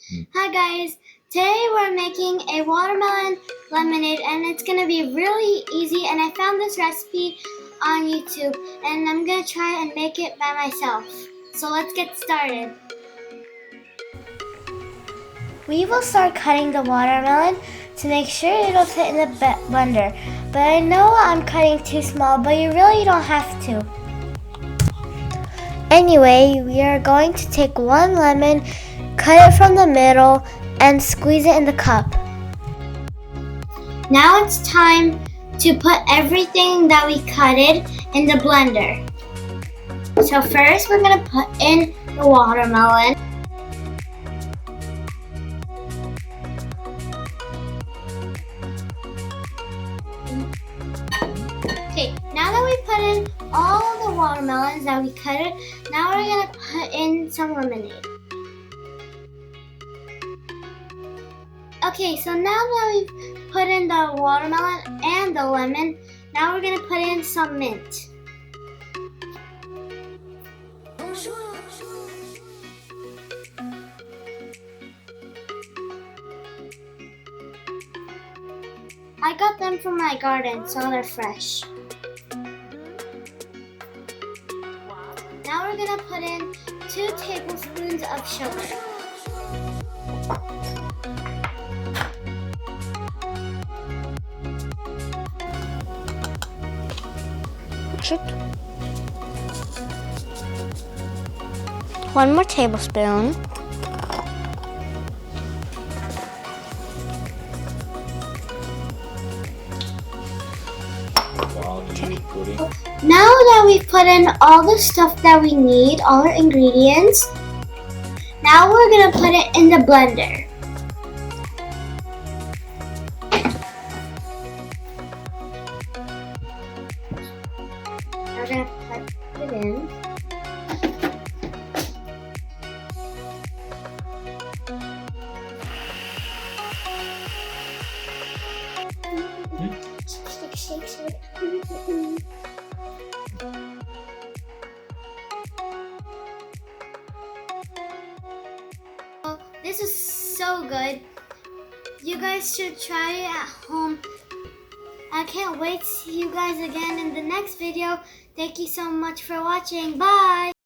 Hi guys, today we're making a watermelon lemonade and it's going to be really easy, and I found this recipe on YouTube and I'm going to try and make it by myself. So let's get started. We will start cutting the watermelon to make sure it'll fit in the blender. But I know I'm cutting too small, but you really don't have to. Anyway, we are going to take one lemon, cut it from the middle, and squeeze it in the cup. Now it's time to put everything that we cutted in the blender. So first we're going to put in the watermelon. Okay, now that we put in all the watermelons that we cut it, now we're going to put in some lemonade. Okay, so now that we've put in the watermelon and the lemon, now we're going to put in some mint. I got them from my garden, so they're fresh. Now we're going to put in 2 tablespoons of sugar. One more tablespoon. Now that we've put in all the stuff that we need, all our ingredients, now we're going to put it in the blender. We're going to put it in. Shake. This is so good. You guys should try it at home. I can't wait to see you guys again in the next video. Thank you so much for watching. Bye!